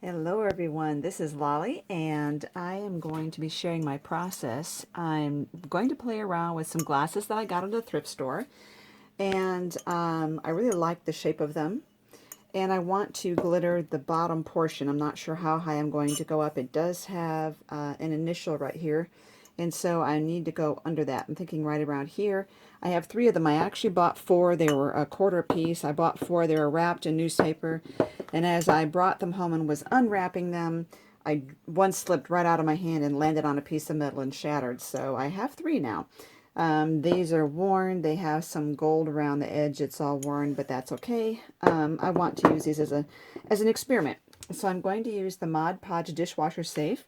Hello everyone, this is Lolly and I am going to be sharing my process. I'm going to play around with some glasses that I got at a thrift store, and I really like the shape of them, and I want to glitter the bottom portion. I'm not sure how high I'm going to go up. It does have an initial right here, and so I need to go under that. I'm thinking right around here. I have 3 of them. I actually bought 4. They were a quarter piece. I bought 4. They were wrapped in newspaper, and as I brought them home and was unwrapping them, one slipped right out of my hand and landed on a piece of metal and shattered. So I have 3 now. These are worn. They have some gold around the edge. It's all worn, but that's okay. I want to use these as an experiment. So I'm going to use the Mod Podge dishwasher safe.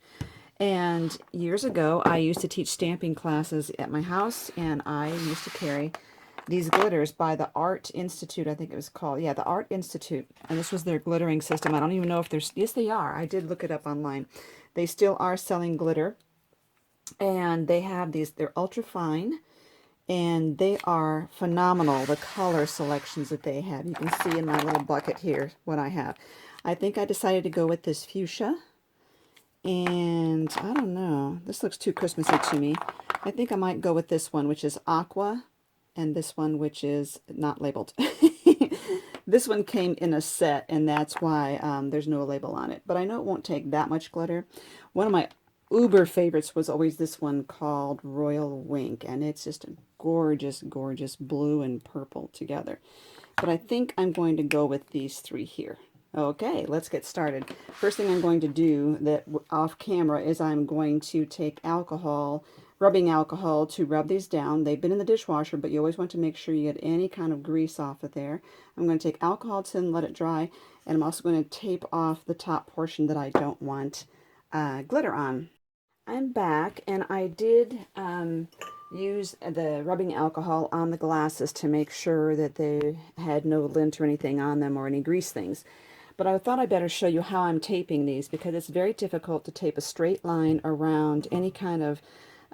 And years ago, I used to teach stamping classes at my house, and I used to carry these glitters by the Art Institute, I think it was called. Yeah, the Art Institute. And this was their glittering system. I don't even know if there's... Yes, they are. I did look it up online. They still are selling glitter. And they have these, they're ultra fine, and they are phenomenal, the color selections that they have. You can see in my little bucket here what I have. I think I decided to go with this fuchsia, and I don't know, this looks too Christmassy to me. I think I might go with this one, which is aqua, and this one, which is not labeled. This one came in a set, and that's why there's no label on it. But I know it won't take that much glitter. One of my uber favorites was always this one called Royal Wink, and it's just a gorgeous, gorgeous blue and purple together. But I think I'm going to go with these 3 here. Okay, let's get started. First thing I'm going to do that off camera is I'm going to take alcohol, rubbing alcohol, to rub these down. They've been in the dishwasher, but you always want to make sure you get any kind of grease off of there. I'm going to take alcohol to and let it dry, and I'm also going to tape off the top portion that I don't want glitter on. I'm back, and I did use the rubbing alcohol on the glasses to make sure that they had no lint or anything on them or any grease things. But I thought I'd better show you how I'm taping these, because it's very difficult to tape a straight line around any kind of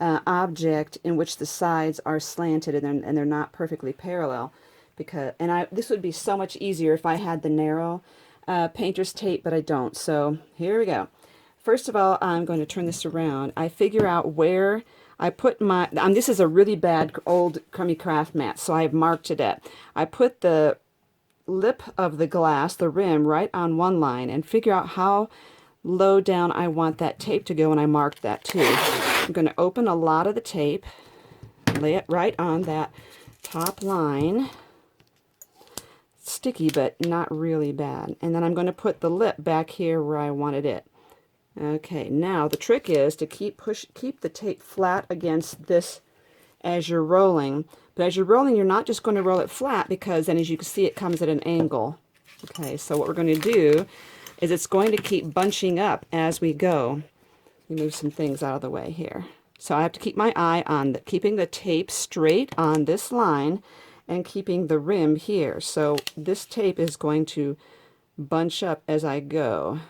object in which the sides are slanted and they're not perfectly parallel. This would be so much easier if I had the narrow painter's tape, but I don't. So here we go. First of all, I'm going to turn this around. I figure out where I put my... this is a really bad old crummy craft mat, so I've marked it at. I put the lip of the glass, the rim, right on one line, and figure out how low down I want that tape to go, and I marked that too. I'm going to open a lot of the tape, lay it right on that top line. Sticky, but not really bad. And then I'm going to put the lip back here where I wanted it. Okay, now the trick is to keep the tape flat against this as you're rolling. But as you're rolling, you're not just going to roll it flat, because then, as you can see, it comes at an angle. Okay, so what we're going to do is it's going to keep bunching up as we go. Let me move some things out of the way here. So I have to keep my eye on keeping the tape straight on this line and keeping the rim here. So this tape is going to bunch up as I go.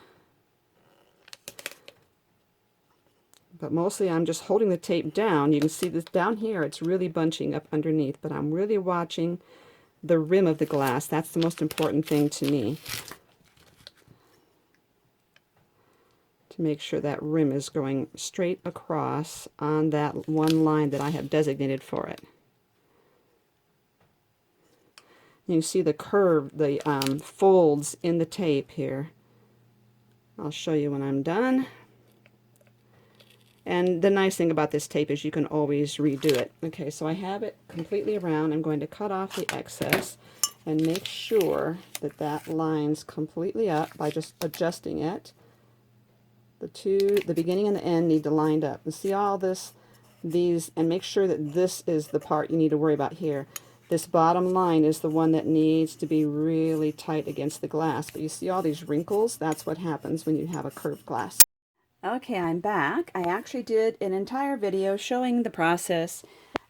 But mostly I'm just holding the tape down. You can see this down here, it's really bunching up underneath, but I'm really watching the rim of the glass. That's the most important thing to me, to make sure that rim is going straight across on that one line that I have designated for it. You can see the curve, the folds in the tape here. I'll show you when I'm done. And the nice thing about this tape is you can always redo it. Okay, so I have it completely around. I'm going to cut off the excess and make sure that that line's completely up by just adjusting it. The beginning and the end need to line up. And see all these, and make sure that this is the part you need to worry about here. This bottom line is the one that needs to be really tight against the glass. But you see all these wrinkles? That's what happens when you have a curved glass. Okay, I'm back. I actually did an entire video showing the process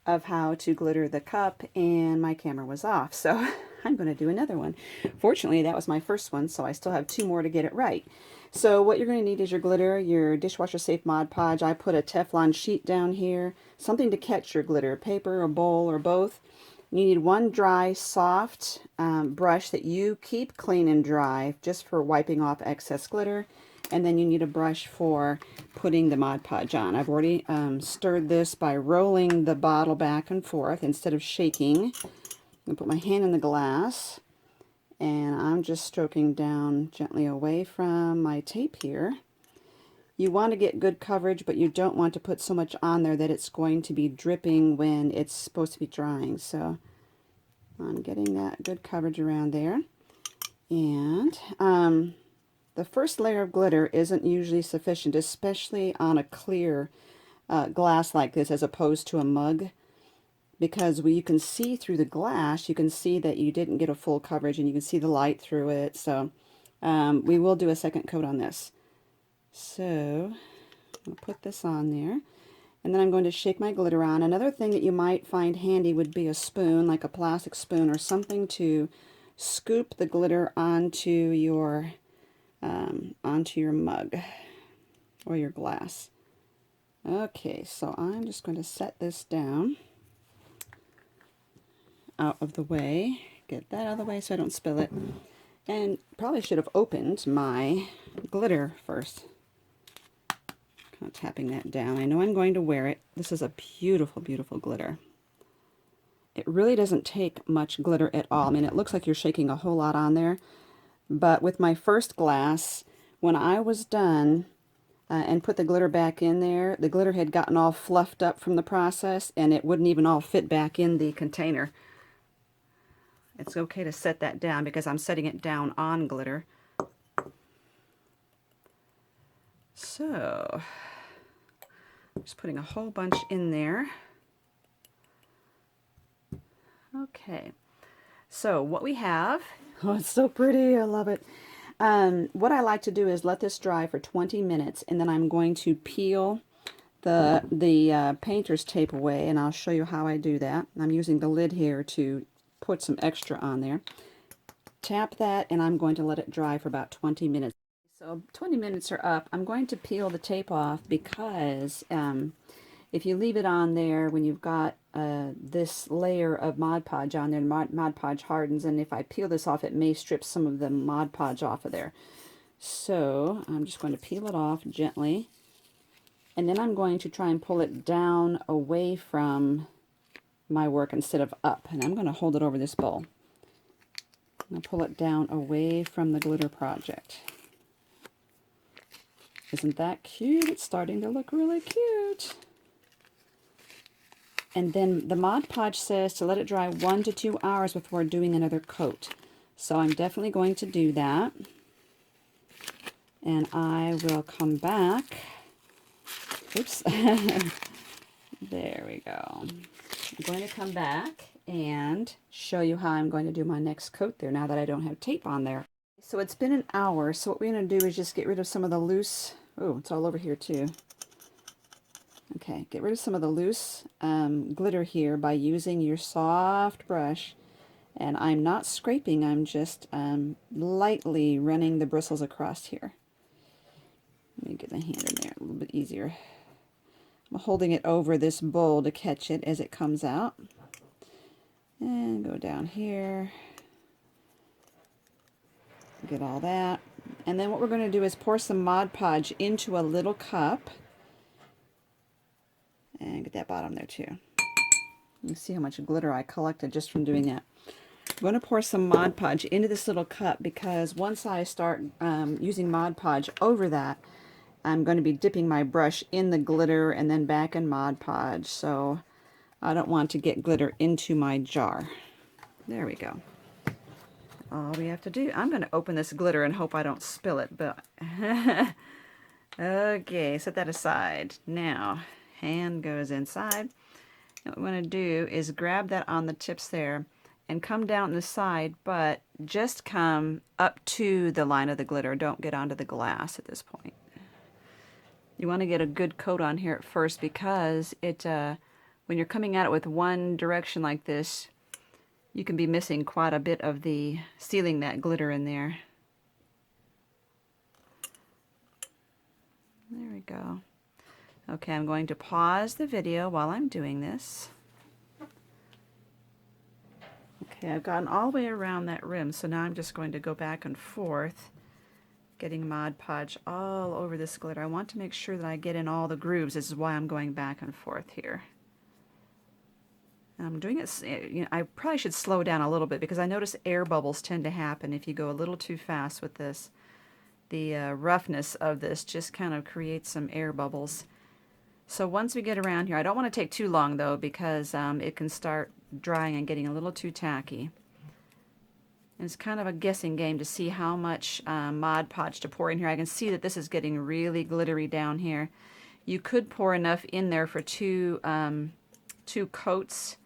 of how to glitter the cup, and my camera was off, so I'm going to do another one. Fortunately, that was my first one, so I still have 2 more to get it right. So what you're going to need is your glitter, your dishwasher safe Mod Podge. I put a Teflon sheet down here, something to catch your glitter, paper, a bowl, or both. You need one dry, soft brush that you keep clean and dry just for wiping off excess glitter. And then you need a brush for putting the Mod Podge on. I've already stirred this by rolling the bottle back and forth instead of shaking. I'm going to put my hand in the glass, and I'm just stroking down gently away from my tape here. You want to get good coverage, but you don't want to put so much on there that it's going to be dripping when it's supposed to be drying. So I'm getting that good coverage around there. And the first layer of glitter isn't usually sufficient, especially on a clear glass like this as opposed to a mug, because you can see through the glass, you can see that you didn't get a full coverage and you can see the light through it. So we will do a second coat on this. So I'll put this on there, and then I'm going to shake my glitter on. Another thing that you might find handy would be a spoon, like a plastic spoon or something, to scoop the glitter onto your mug or your glass. Okay, so I'm just going to set this down out of the way. Get that out of the way so I don't spill it. And probably should have opened my glitter first. Kind of tapping that down. I know I'm going to wear it. This is a beautiful, beautiful glitter. It really doesn't take much glitter at all. I mean, it looks like you're shaking a whole lot on there. But with my first glass, when I was done and put the glitter back in there, the glitter had gotten all fluffed up from the process, and it wouldn't even all fit back in the container. It's okay to set that down because I'm setting it down on glitter. So, just putting a whole bunch in there. Okay, so what we have, oh, it's so pretty, I love it. What I like to do is let this dry for 20 minutes, and then I'm going to peel the painter's tape away, and I'll show you how I do that. I'm using the lid here to put some extra on there. Tap that, and I'm going to let it dry for about 20 minutes. So 20 minutes are up. I'm going to peel the tape off because if you leave it on there when you've got this layer of Mod Podge on there, Mod Podge hardens, and if I peel this off, it may strip some of the Mod Podge off of there. So I'm just going to peel it off gently, and then I'm going to try and pull it down away from my work instead of up, and I'm going to hold it over this bowl. I'll pull it down away from the glitter project. Isn't that cute? It's starting to look really cute. And then the Mod Podge says to let it dry 1 to 2 hours before doing another coat. So I'm definitely going to do that. And I will come back. Oops. There we go. I'm going to come back and show you how I'm going to do my next coat there now that I don't have tape on there. So it's been an hour, so what we're going to do is just get rid of some of the loose, oh, it's all over here too. Okay, get rid of some of the loose glitter here by using your soft brush. And I'm not scraping, I'm just lightly running the bristles across here. Let me get my hand in there a little bit easier. I'm holding it over this bowl to catch it as it comes out. And go down here. Get all that. And then what we're going to do is pour some Mod Podge into a little cup. And get that bottom there too. You can see how much glitter I collected just from doing that. I'm going to pour some Mod Podge into this little cup because once I start using Mod Podge over that, I'm going to be dipping my brush in the glitter and then back in Mod Podge. So I don't want to get glitter into my jar. There we go. All we have to do, I'm going to open this glitter and hope I don't spill it, but okay, set that aside. Now, hand goes inside. And what we want to do is grab that on the tips there and come down the side, but just come up to the line of the glitter. Don't get onto the glass at this point. You want to get a good coat on here at first because it, when you're coming at it with one direction like this, you can be missing quite a bit of the sealing that glitter in there. There we go. Okay, I'm going to pause the video while I'm doing this. Okay, I've gotten all the way around that rim, so now I'm just going to go back and forth, getting Mod Podge all over this glitter. I want to make sure that I get in all the grooves. This is why I'm going back and forth here. I'm doing it, you know, I probably should slow down a little bit because I notice air bubbles tend to happen if you go a little too fast with this. The roughness of this just kind of creates some air bubbles. So once we get around here, I don't want to take too long though because it can start drying and getting a little too tacky. And it's kind of a guessing game to see how much Mod Podge to pour in here. I can see that this is getting really glittery down here. You could pour enough in there for two coats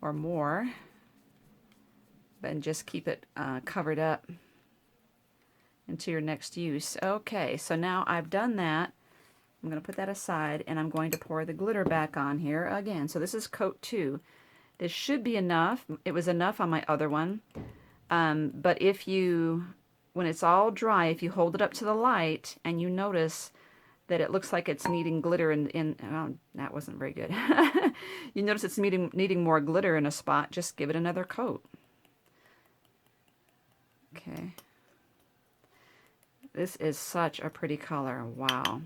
or more, and just keep it covered up until your next use. Okay, so now I've done that. I'm going to put that aside, and I'm going to pour the glitter back on here again. So this is coat 2. This should be enough. It was enough on my other one. But if you, when it's all dry, if you hold it up to the light and you notice that it looks like it's needing glitter oh, that wasn't very good. You notice it's needing more glitter in a spot, just give it another coat. Okay. This is such a pretty color. Wow.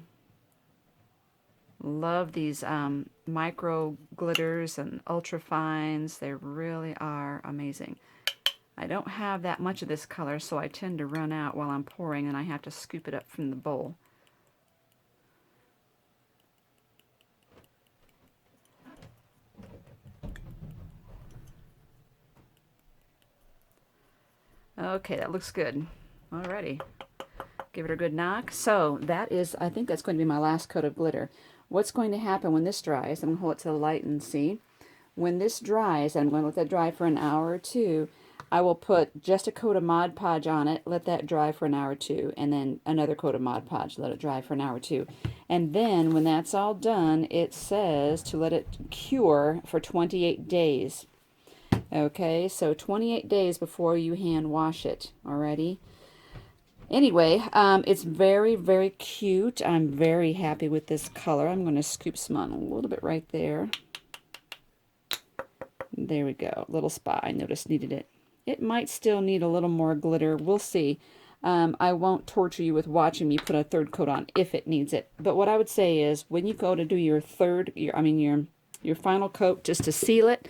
Love these micro glitters and ultra fines. They really are amazing. I don't have that much of this color, so I tend to run out while I'm pouring, and I have to scoop it up from the bowl. Okay, that looks good. Alrighty. Give it a good knock. So that is, I think that's going to be my last coat of glitter. What's going to happen when this dries, I'm going to hold it to the light and see. When this dries, I'm going to let that dry for an hour or two. I will put just a coat of Mod Podge on it, let that dry for an hour or two, and then another coat of Mod Podge, let it dry for an hour or two. And then when that's all done, it says to let it cure for 28 days. Okay, so 28 days before you hand wash it, alrighty? Anyway, it's very, very cute. I'm very happy with this color. I'm going to scoop some on a little bit right there. There we go. Little spot I noticed needed it. It might still need a little more glitter. We'll see. I won't torture you with watching me put a third coat on if it needs it. But what I would say is when you go to do your your final coat just to seal it,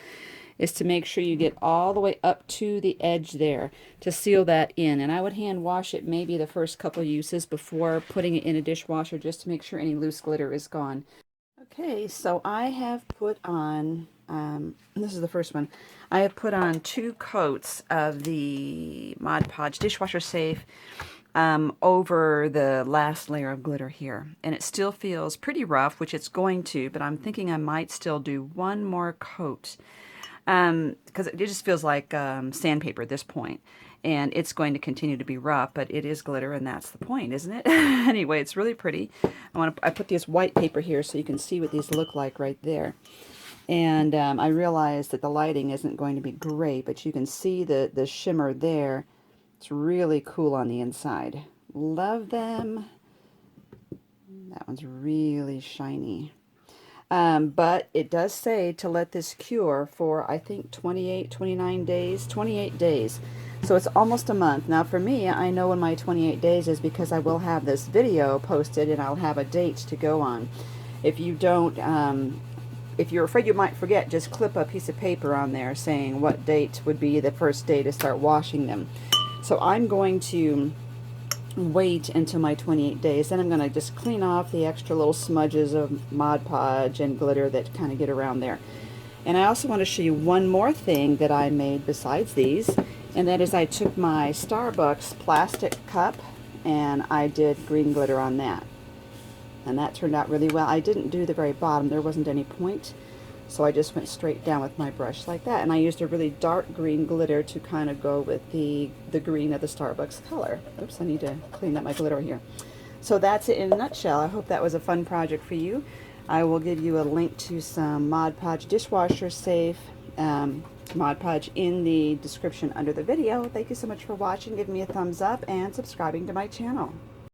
is to make sure you get all the way up to the edge there to seal that in. And I would hand wash it maybe the first couple uses before putting it in a dishwasher just to make sure any loose glitter is gone. Okay, so I have put on, this is the first one, I have put on 2 coats of the Mod Podge dishwasher safe over the last layer of glitter here. And it still feels pretty rough, which it's going to, but I'm thinking I might still do one more coat. Because it just feels like sandpaper at this point, and it's going to continue to be rough, but it is glitter, and that's the point, isn't it? Anyway, it's really pretty. I put this white paper here so you can see what these look like right there. And I realize that the lighting isn't going to be great, but you can see the shimmer there. It's really cool on the inside. Love them. That one's really shiny. But it does say to let this cure for, I think, 29 days, 28 days. So it's almost a month. Now for me, I know when my 28 days is because I will have this video posted and I'll have a date to go on. If you don't, if you're afraid you might forget, just clip a piece of paper on there saying what date would be the first day to start washing them. So I'm going to wait until my 28 days. Then I'm going to just clean off the extra little smudges of Mod Podge and glitter that kind of get around there. And I also want to show you one more thing that I made besides these, and that is I took my Starbucks plastic cup and I did green glitter on that. And that turned out really well. I didn't do the very bottom. There wasn't any point. So I just went straight down with my brush like that. And I used a really dark green glitter to kind of go with the green of the Starbucks color. Oops, I need to clean up my glitter here. So that's it in a nutshell. I hope that was a fun project for you. I will give you a link to some Mod Podge dishwasher safe Mod Podge in the description under the video. Thank you so much for watching. Give me a thumbs up and subscribing to my channel.